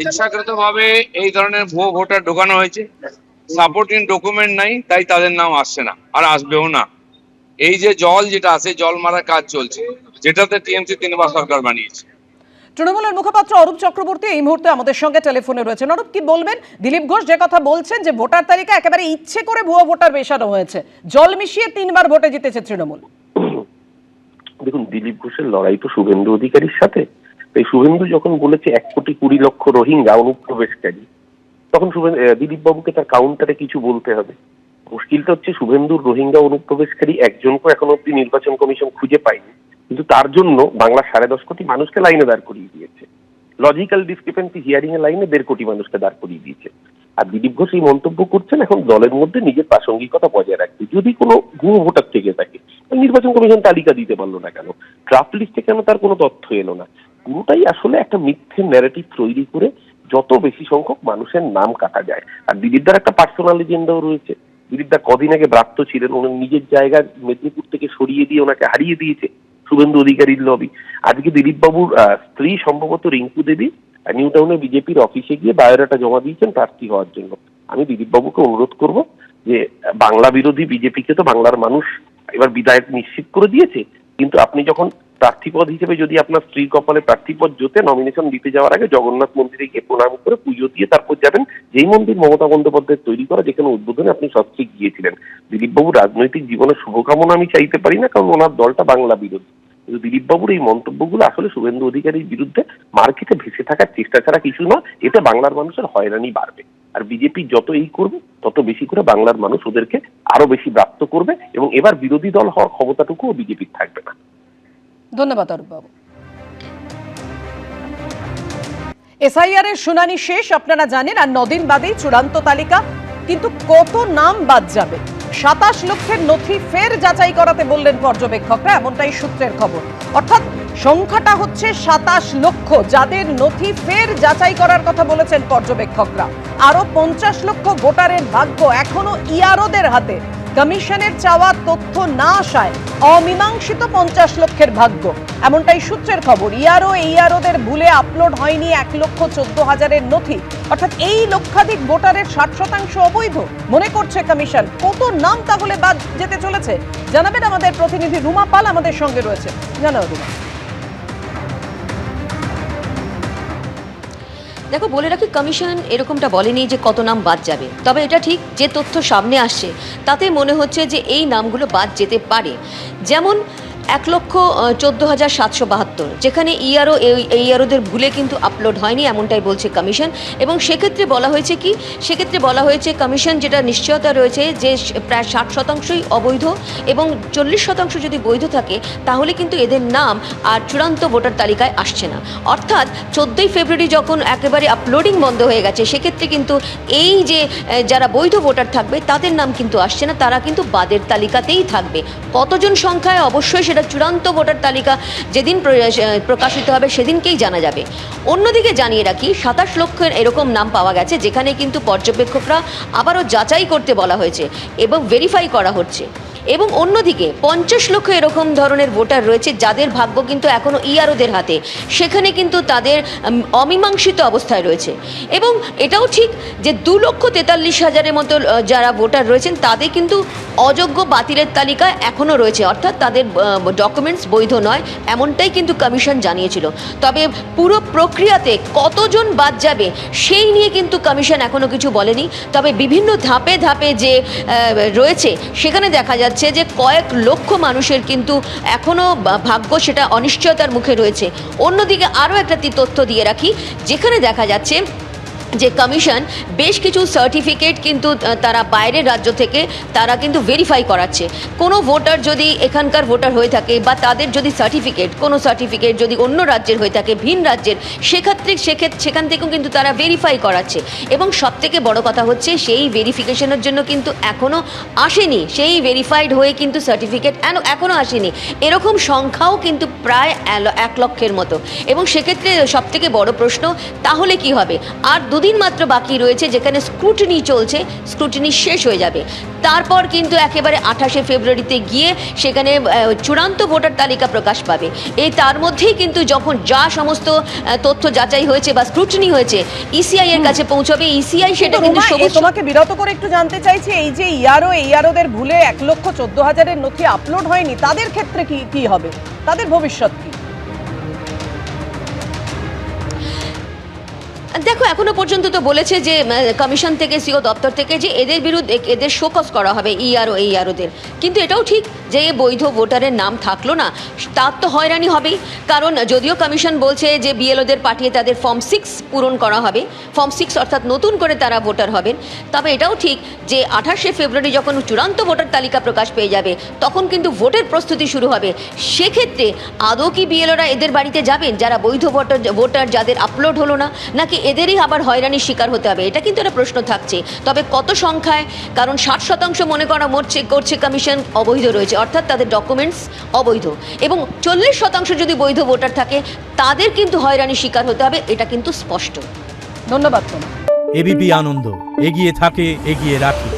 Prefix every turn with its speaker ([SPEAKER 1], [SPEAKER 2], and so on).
[SPEAKER 1] ইচ্ছাকৃতভাবে এই ধরনের ভুয়ো ভোটার ঢোকানো হয়েছে। সাপোর্টিং ডকুমেন্ট নাই, তাই তাদের নাম আসছে না, আর আসবেও না। এই যে জল যেটা আছে, জল মারার কাজ চলছে, যেটাতে টিএমসি 3বার সরকার বানিয়েছে।
[SPEAKER 2] তৃণমূলের মুখপাত্র অরূপ চক্রবর্তী এই মুহূর্তে আমাদের সঙ্গে টেলিফোনে রয়েছেন। অরূপ, কি বলবেন? দিলীপ ঘোষ যে কথা বলছেন যে ভোটার তালিকা একেবারে ইচ্ছে করে ভুয়ো ভোটার মেশানো হয়েছে, জল মিশিয়ে 3বার ভোটে জিতেছে তৃণমূল।
[SPEAKER 3] দেখুন, দিলীপ ঘোষের লড়াই তো শুভেন্দু অধিকারীর সাথে। তাই শুভেন্দু যখন বলেছে 1,20,00,000 রোহিঙ্গা অনুপ্রবেশকারী, তখন দিলীপ বাবুকে তার কাউন্টারে কিছু বলতে হবে। মুশকিলটা হচ্ছে শুভেন্দুর রোহিঙ্গা অনুপ্রবেশকারী একজনকেও এখন অব্দি নির্বাচন কমিশন খুঁজে পায়নি, কিন্তু তার জন্য বাংলা 10.5 কোটি মানুষকে লাইনে দাঁড় করিয়ে দিয়েছে। লজিক্যাল ডিসক্রিপেন্সি হিয়ারিং এর লাইনে 1.5 কোটি মানুষকে দাঁড় করিয়ে দিয়েছে। আর দিলীপ ঘোষ এই মন্তব্য করছেন এখন দলের মধ্যে নিজের প্রাসঙ্গিকতা বজায় রাখতে। যদি কোনো ভুয়ো ভোটার থেকে থাকে, নির্বাচন কমিশন তালিকা দিতে পারলো না কেন, ড্রাফট লিস্টে কেন তার কোনো তথ্য এলো না, পুরোটাই আসলে একটা মিথ্যে ন্যারেটিভ তৈরি করে যত বেশি সংখ্যক মানুষের নাম কাটা যায়। আর দিলীপদার একটা পার্সোনাল এজেন্ডাও রয়েছে। দিলীপদা কদিন আগে ব্রাত্য ছিলেন, ওনার নিজের জায়গায় মেদিনীপুর থেকে সরিয়ে দিয়ে ওনাকে হারিয়ে দিয়েছে শুভেন্দু অধিকারীর লবি। আজকে দিলীপ বাবুর স্ত্রী সম্ভবত রিঙ্কু দেবী নিউ টাউনে বিজেপির অফিসে গিয়ে বায়োডাটা জমা দিয়েছেন প্রার্থী হওয়ার জন্য। আমি দিলীপ বাবুকে অনুরোধ করব যে বাংলা বিরোধী বিজেপিকে তো বাংলার মানুষ এবার বিদায়ক নিশ্চিত করে দিয়েছে, কিন্তু আপনি যখন প্রার্থীপদ হিসেবে যদি আপনার স্ত্রীর কপালে প্রার্থীপদ জোতে নমিনেশন দিতে যাওয়ার আগে জগন্নাথ মন্দিরে গিয়ে প্রণাম করে পুজো দিয়ে তারপর যাবেন, যেই মন্দির মমতা বন্দ্যোপাধ্যায় তৈরি করা, যেখানে উদ্বোধনে আপনি সবচেয়ে গিয়েছিলেন। দিলীপবাবুর রাজনৈতিক জীবনের শুভকামনা আমি চাইতে পারি না, কারণ ওনার দলটা বাংলা বিরোধী, কিন্তু দিলীপবাবুর এই মন্তব্যগুলো আসলে শুভেন্দু অধিকারীর বিরুদ্ধে মার্কেটে ভেসে থাকার চেষ্টা ছাড়া কিছু না। এতে বাংলার মানুষের হয়রানি বাড়বে, আর বিজেপি যত এই করবে তত বেশি করে বাংলার মানুষ ওদেরকে আরো বেশি ব্রাত্য করবে, এবং এবার বিরোধী দল হওয়ার ক্ষমতাটুকুও বিজেপির থাকবে না।
[SPEAKER 2] ধন্যবাদ অরূপ বাবু। এসআইআর এর শুনানি শেষ, আপনারা জানেন, আর 9 দিন বাদেই চূড়ান্ত তালিকা। কিন্তু কত নাম বাদ যাবে? 27 লক্ষের নথি ফের যাচাই করাতে বললেন পর্যবেক্ষকরা, এমনটাই সূত্রের খবর। অর্থাৎ সংখ্যাটা হচ্ছে 27 লক্ষ, যাদের নথি ফের যাচাই করার কথা বলেছেন পর্যবেক্ষকরা। আরো 50 লক্ষ ভোটারের ভাগ্য এখনো ইআরওদের হাতে। কমিশনের চাওয়া তথ্য না আসায় অমীমাংসিত 50 লক্ষের ভাগ্য, এমনটাই সূত্রের খবর। এইআরওদের ভুলে আপলোড হয়নি 1,14,000-এর নথি, অর্থাৎ এই লক্ষাধিক ভোটারের 60% অবৈধ মনে করছে কমিশন। কত নাম তাহলে বাদ যেতে চলেছে জানাবেন আমাদের প্রতিনিধি রুমা পাল আমাদের সঙ্গে রয়েছে। জানাও রুমা।
[SPEAKER 4] দেখো, বলে রাখি, কমিশন এরকমটা বলেনি যে কত নাম বাদ যাবে, তবে এটা ঠিক যে তথ্য সামনে আসছে তাতে মনে হচ্ছে যে এই নামগুলো বাদ যেতে পারে। যেমন 1,14,772, যেখানে ইআরওদের ভুলে কিন্তু আপলোড হয়নি, এমনটাই বলছে কমিশন। এবং সেক্ষেত্রে বলা হয়েছে কি, সেক্ষেত্রে বলা হয়েছে কমিশন যেটা নিশ্চয়তা রয়েছে যে প্রায় 60%ই অবৈধ, এবং 40% যদি বৈধ থাকে তাহলে কিন্তু এদের নাম আর চূড়ান্ত ভোটার তালিকায় আসছে না। অর্থাৎ 14ই ফেব্রুয়ারি যখন একেবারে আপলোডিং বন্ধ হয়ে গেছে, সেক্ষেত্রে কিন্তু এই যে যারা বৈধ ভোটার থাকবে তাদের নাম কিন্তু আসছে না, তারা কিন্তু বাদের তালিকাতেই থাকবে। কতজন সংখ্যায় অবশ্যই সেটা চূড়ান্ত ভোটার তালিকা যেদিন প্রকাশিত হবে সেদিনকেই জানা যাবে। অন্যদিকে জানিয়ে রাখি, 27 লক্ষের এরকম নাম পাওয়া গেছে, যেখানে কিন্তু পর্যবেক্ষকরা আবারও যাচাই করতে বলা হয়েছে এবং ভেরিফাই করা হচ্ছে। এবং অন্যদিকে 50 লক্ষ এরকম ধরনের ভোটার রয়েছে যাদের ভাগ্য কিন্তু এখনও ইআরওদের হাতে, সেখানে কিন্তু তাদের অমীমাংসিত অবস্থায় রয়েছে। এবং এটাও ঠিক যে 2,43,000-এর মতো যারা ভোটার রয়েছেন তাদের কিন্তু অযোগ্য বাতিলের তালিকায় এখনও রয়েছে, অর্থাৎ তাদের ডকুমেন্টস বৈধ নয়, এমনটাই কিন্তু কমিশন জানিয়েছিল। তবে পুরো প্রক্রিয়াতে কতজন বাদ যাবে সেই নিয়ে কিন্তু কমিশন এখনও কিছু বলেনি। তবে বিভিন্ন ধাপে ধাপে যে রয়েছে সেখানে দেখা যাচ্ছে যে কয়েক লক্ষ মানুষের কিন্তু এখনও ভাগ্য সেটা অনিশ্চয়তার মুখে রয়েছে। অন্যদিকে আরও একটা তথ্য দিয়ে রাখি, যেখানে দেখা যাচ্ছে যে কমিশন বেশ কিছু সার্টিফিকেট কিন্তু তারা বাইরের রাজ্য থেকে তারা কিন্তু ভেরিফাই করাচ্ছে। কোনো ভোটার যদি এখানকার ভোটার হয়ে থাকে বা তাদের যদি কোনো সার্টিফিকেট যদি অন্য রাজ্যের হয়ে থাকে, ভিন রাজ্যের, সেখান থেকেও কিন্তু তারা ভেরিফাই করাচ্ছে। এবং সবথেকে বড় কথা হচ্ছে সেই ভেরিফিকেশনের জন্য কিন্তু এখনও আসেনি, সেই ভেরিফাইড হয়ে কিন্তু সার্টিফিকেট এখনও আসেনি, এরকম সংখ্যাও কিন্তু প্রায় 1 লক্ষের মতো। এবং সেক্ষেত্রে সবথেকে বড় প্রশ্ন, তাহলে কি হবে? আর 2 দিন মাত্র বাকি রয়েছে, যেখানে স্ক্রুটিনি চলছে, স্ক্রুটিনি শেষ হয়ে যাবে। তারপর কিন্তু একেবারে 28শে ফেব্রুয়ারিতে গিয়ে সেখানে চূড়ান্ত ভোটার তালিকা প্রকাশ পাবে। এই তার মধ্যেই কিন্তু যখন যা সমস্ত তথ্য যাচাই হয়েছে বা স্ক্রুটিনি হয়েছে ইসিআই এর কাছে পৌঁছবে, ইসিআই সেটা কিন্তু
[SPEAKER 2] রোমা,
[SPEAKER 4] সবুজ।
[SPEAKER 2] তোমাকে বিরত করে একটু জানতে চাইছি, এই যে ইয়ারোদের ভুলে 1,14,000-এর নথি আপলোড হয়নি, তাদের ক্ষেত্রে কি হবে, তাদের ভবিষ্যৎ কি?
[SPEAKER 4] দেখো, এখনো পর্যন্ত তো বলেছে যে কমিশন থেকে, সিও দপ্তর থেকে, যে এদের বিরুদ্ধে এদের শোকজ করা হবে ইয়ারোদের। কিন্তু এটাও ঠিক যে বৈধ ভোটারের নাম থাকলো না, তার তো হয়রানি হবেই। কারণ যদিও কমিশন বলছে যে বিএলওদের পাঠিয়ে তাদের ফর্ম 6 পূরণ করা হবে, ফর্ম 6 অর্থাৎ নতুন করে তারা ভোটার হবেন, তবে এটাও ঠিক যে 28শে ফেব্রুয়ারি যখন চূড়ান্ত ভোটার তালিকা প্রকাশ পেয়ে যাবে তখন কিন্তু ভোটের প্রস্তুতি শুরু হবে। সেক্ষেত্রে আদৌ কি বিএলওরা এদের বাড়িতে যাবেন যারা বৈধ ভোটার যাদের আপলোড হলো না, নাকি এদেরই আবার হয়রানির শিকার হতে হবে? এটা কিন্তু একটা প্রশ্ন থাকছে। তবে কত সংখ্যায়, কারণ 60% মনে করা করছে কমিশন অবৈধ রয়েছে, অর্থাৎ তাদের ডকুমেন্টস অবৈধ, এবং 40% যদি বৈধ ভোটার থাকে তাদের কিন্তু হয়রানির শিকার হতে হবে, এটা কিন্তু স্পষ্ট।
[SPEAKER 2] ধন্যবাদ তোমার।
[SPEAKER 5] এবিপি আনন্দ, এগিয়ে থাকে, এগিয়ে রাখে।